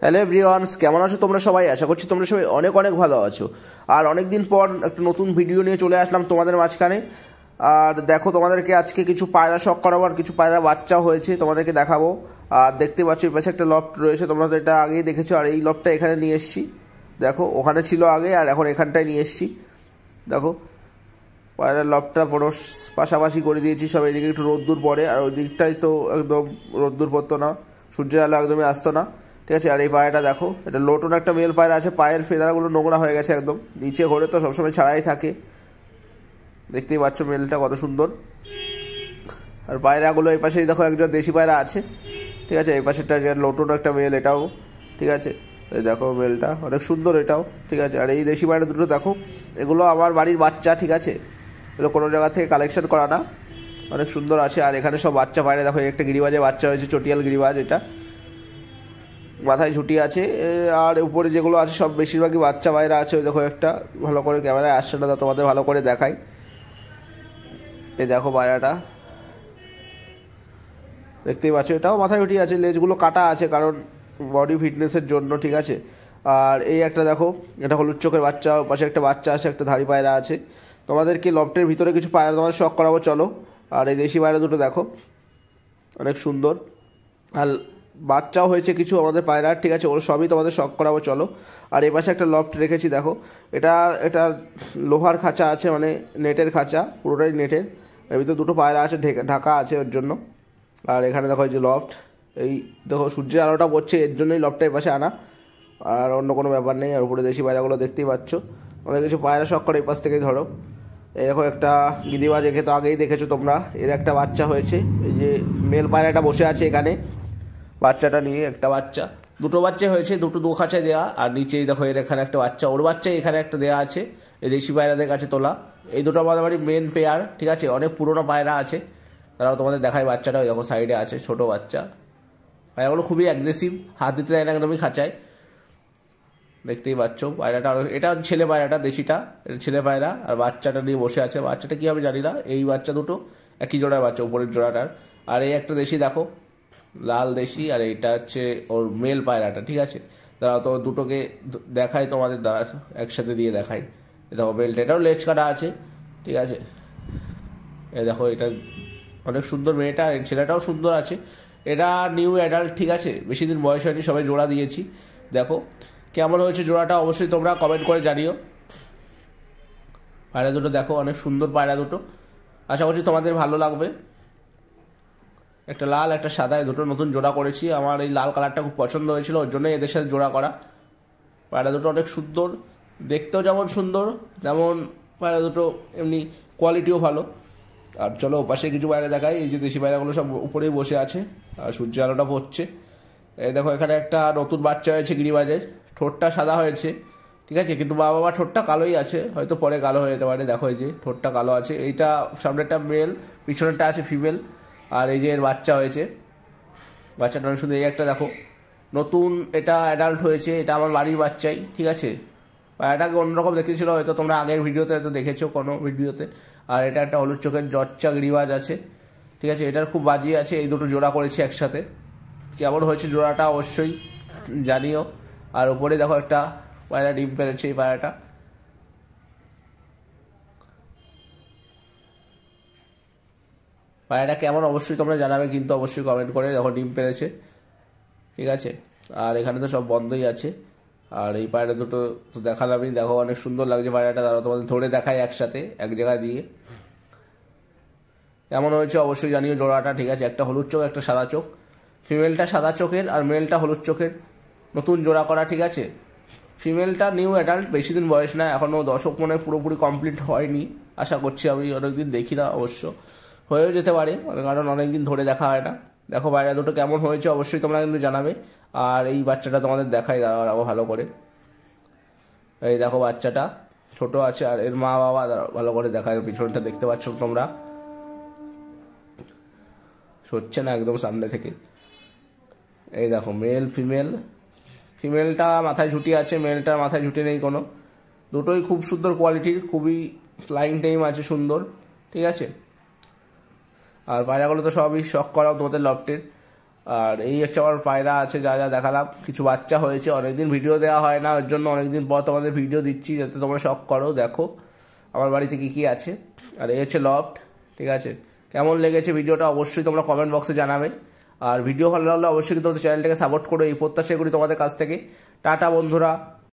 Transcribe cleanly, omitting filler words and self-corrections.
Hello everyone, কেমন আছো তোমরা সবাই? আশা করছি তোমরা সবাই অনেক অনেক ভালো আছো। আর অনেক দিন পর একটা নতুন ভিডিও নিয়ে চলে আসলাম তোমাদের মাঝখানে। আর দেখো, তোমাদেরকে আজকে কিছু পায়রা শখ করাবো, আর কিছু পায়রা বাচ্চা হয়েছে তোমাদেরকে দেখাবো। আর দেখতে পাচ্ছ এই পাশে একটা লফট রয়েছে, তোমরা তো এটা আগেই দেখেছো। আর এই লফটটা এখানে নিয়ে এসেছি, দেখো ওখানে ছিল আগে আর এখন এখানটায় নিয়ে এসেছি। দেখো পায়রার লফটটা পুরো পাশাপাশি করে দিয়েছি সব। এইদিকে একটু রোদ্দুর পড়ে, আর ওই দিকটাই তো একদম রোদ্দুর পড়তো না, সূর্যের আলো একদমই আসতো না, ঠিক আছে। আর এই পায়রাটা দেখো, এটা লোটন একটা মেল পায়রা আছে। পায়ের ফেদারগুলো নোংরা হয়ে গেছে একদম, নিচে ঘরে তো সবসময় ছাড়াই থাকে। দেখতেই পাচ্ছ মেলটা কত সুন্দর। আর পায়রাগুলো এই পাশেই দেখো একজন দেশি পায়রা আছে, ঠিক আছে। এই পাশেরটা লোটন একটা মেল, এটাও ঠিক আছে। এই দেখো মেলটা অনেক সুন্দর, এটাও ঠিক আছে। আর এই দেশি পায়রা দুটো দেখো, এগুলো আমার বাড়ির বাচ্চা, ঠিক আছে। এগুলো কোনো জায়গা থেকে কালেকশন করা না, অনেক সুন্দর আছে। আর এখানে সব বাচ্চা পায়রা দেখো, একটা গিরিবাজে বাচ্চা হয়েছে, চটিয়াল গিরিবাজ, এটা মাথায় ঝুটি আছে। আর উপরে যেগুলো আছে সব বেশিরভাগই বাচ্চা পায়রা আছে। ওই দেখো একটা, ভালো করে ক্যামেরায় আসছে না, তোমাদের ভালো করে দেখাই। এই দেখো পায়রাটা, দেখতেই পাচ্ছ, এটাও মাথায় ঝুটি আছে, লেজগুলো কাটা আছে কারণ বডি ফিটনেসের জন্য, ঠিক আছে। আর এই একটা দেখো, এটা হলুদ চোখের বাচ্চা, পাশে একটা বাচ্চা আছে, একটা ধাড়ি পায়রা আছে। তোমাদেরকে লফটের ভিতরে কিছু পায়রা তোমাদের শখ করাবো, চলো। আর এই দেশি পায়রা দুটো দেখো অনেক সুন্দর, আর বাচ্চাও হয়েছে কিছু আমাদের পায়রার, ঠিক আছে। ওগুলো সবই তোমাদের শখ করাবো, চলো। আর এই পাশে একটা লফট রেখেছি দেখো, এটা এটা লোহার খাঁচা আছে, মানে নেটের খাঁচা, পুরোটাই নেটের। এর ভিতরে দুটো পায়রা আছে, ঢাকা আছে ওর জন্য। আর এখানে দেখো এই যে লফট, এই দেখো সূর্যের আলোটা পড়ছে, এর জন্যই লফটটা এই পাশে আনা, আর অন্য কোনো ব্যাপার নেই। আর উপরে দেশি পায়রাগুলো দেখতেই পাচ্ছ। আমাদের কিছু পায়রা শখ করে এই পাশ থেকেই ধরো। এই দেখো একটা গিরিবাজ, একে তো আগেই দেখেছো তোমরা, এর একটা বাচ্চা হয়েছে। এই যে মেল পায়রাটা বসে আছে এখানে, বাচ্চাটা নিয়ে, একটা বাচ্চা, দুটো বাচ্চা হয়েছে, দুটো দু খাঁচায় দেওয়া। আর নিচেই দেখো এর এখানে একটা বাচ্চা, ওর বাচ্চা এখানে একটা দেওয়া আছে, এই দেশি পায়রাদের কাছে তোলা। এই দুটো আমাদের বাড়ির মেন পেয়ার, ঠিক আছে। অনেক পুরোনো পায়রা আছে, তারাও তোমাদের দেখায়। বাচ্চাটা ওই দেখো সাইডে আছে, ছোট বাচ্চা। পায়রাগুলো খুবই অ্যাগ্রেসিভ, হাত দিতে দেয় না একদমই খাঁচায়, দেখতেই পাচ্ছ। পায়রাটা, এটা ছেলে পায়রাটা, দেশিটা ছেলে পায়রা, আর বাচ্চাটা নিয়ে বসে আছে। বাচ্চাটা কী হবে জানি না। এই বাচ্চা দুটো একই জোড়ার বাচ্চা, উপরের জোড়াটার। আর এই একটা দেশি দেখো, লাল দেশি। আর এইটা হচ্ছে ওর মেল পায়রাটা, ঠিক আছে। দাঁড়াও তো দুটোকে দেখাই তোমাদের, দ্বারা একসাথে দিয়ে দেখাই। দেখো বেল্ট, এটাও লেজ কাটা আছে, ঠিক আছে। এই দেখো এটা অনেক সুন্দর মেয়েটা, আর ছেলেটাও সুন্দর আছে। এটা নিউ অ্যাডাল্ট, ঠিক আছে, বেশি দিন বয়স হয়নি, সবাই জোড়া দিয়েছি। দেখো কেমন হয়েছে জোড়াটা অবশ্যই তোমরা কমেন্ট করে জানিও। পায়রা দুটো দেখো অনেক সুন্দর পায়রা দুটো, আশা করছি তোমাদের ভালো লাগবে। একটা লাল একটা সাদা, দুটো নতুন জোড়া করেছি। আমার এই লাল কালারটা খুব পছন্দ হয়েছিল, ওর জন্যই এদের সাথে জোড়া করা। পায়রা দুটো অনেক সুন্দর, দেখতেও যেমন সুন্দর, তেমন পায়রা দুটো এমনি কোয়ালিটিও ভালো। আর চলো ওপাশে কিছু পায়রা দেখাই। এই যে দেশি পায়রাগুলো সব উপরেই বসে আছে, আর সূর্যের আলোটা পড়ছে। এই দেখো এখানে একটা নতুন বাচ্চা হয়েছে গিরিবাজের, ঠোঁটটা সাদা হয়েছে, ঠিক আছে, কিন্তু মা বাবা ঠোঁটটা কালোই আছে, হয়তো পরে কালো হয়ে যেতে পারে। দেখো এই যে ঠোঁটটা কালো আছে। এইটা সামনেরটা মেল, পিছনেরটা আছে ফিমেল। আর এই যে এর বাচ্চা হয়েছে, বাচ্চাটা অনেক সুন্দর। এই একটা দেখো নতুন, এটা অ্যাডাল্ট হয়েছে, এটা আমার বাড়ির বাচ্চাই, ঠিক আছে। পায়রাটাকে অন্যরকম দেখেছিল, হয়তো তোমরা আগের ভিডিওতে হয়তো দেখেছো কোনো ভিডিওতে। আর এটা একটা হলুদ চোখের জচ্চা গিরিবাজ আছে, ঠিক আছে। এটার খুব বাজি আছে। এই দুটো জোড়া করেছি একসাথে, কেমন হয়েছে জোড়াটা অবশ্যই জানিও। আর উপরে দেখো একটা পায়রা ডিম পেরেছে, এই পায়রাটা পায়রাটা কেমন অবশ্যই তোমরা জানাবে কিন্তু, অবশ্যই কমেন্ট করে। দেখো ডিম পেরেছে, ঠিক আছে। আর এখানে তো সব বন্ধই আছে। আর এই পায়রা দুটো তো দেখালামই, দেখো অনেক সুন্দর লাগছে পায়রাটা। তারা তোমাদের ধরে দেখায় একসাথে এক জায়গায় দিয়ে, কেমন হয়েছে অবশ্যই জানিও জোড়াটা, ঠিক আছে। একটা হলুদ চোখ, একটা সাদা চোখ, ফিমেলটা সাদা চোখের আর মেলটা হলুদ চোখের, নতুন জোড়া করা, ঠিক আছে। ফিমেলটা নিউ অ্যাডাল্ট, বেশি দিন বয়স না, এখনও দশক মনে পুরোপুরি কমপ্লিট হয়নি, আশা করছি। আমি অনেকদিন দেখি না, অবশ্য হয়েও যেতে পারে, কারণ অনেকদিন ধরে দেখা হয় না। দেখো পায়রা দুটো কেমন হয়েছে অবশ্যই তোমরা কিন্তু জানাবে। আর এই বাচ্চাটা তোমাদের দেখাই, দাঁড়াও ভালো করে। এই দেখো বাচ্চাটা ছোট আছে, আর এর মা বাবা ভালো করে দেখায়। পিছনটা দেখতে পাচ্ছ তোমরা, সরছে না একদম সামনে থেকে। এই দেখো মেল ফিমেল, ফিমেলটা মাথায় ঝুটি আছে, মেলটার মাথায় ঝুটি নেই কোনো। দুটোই খুব সুন্দর কোয়ালিটির, খুবই ফ্লাইং টাইম আছে সুন্দর, ঠিক আছে। আর পায়রাগুলো তো সবই শখ করাও তোমাদের লফটের। আর এই হচ্ছে আমার পায়রা আছে, যা যা দেখালাম। কিছু বাচ্চা হয়েছে, অনেকদিন ভিডিও দেওয়া হয় না, ওর জন্য অনেকদিন পর তোমাদের ভিডিও দিচ্ছি, যাতে তোমরা শখ করো দেখো আমার বাড়িতে কী কী আছে। আর এই হচ্ছে লফট, ঠিক আছে। কেমন লেগেছে ভিডিওটা অবশ্যই তোমরা কমেন্ট বক্সে জানাবে। আর ভিডিও ভালো লাগলে অবশ্যই তোমাদের চ্যানেলটাকে সাপোর্ট করো, এই প্রত্যাশা করি তোমাদের কাছ থেকে। টাটা বন্ধুরা।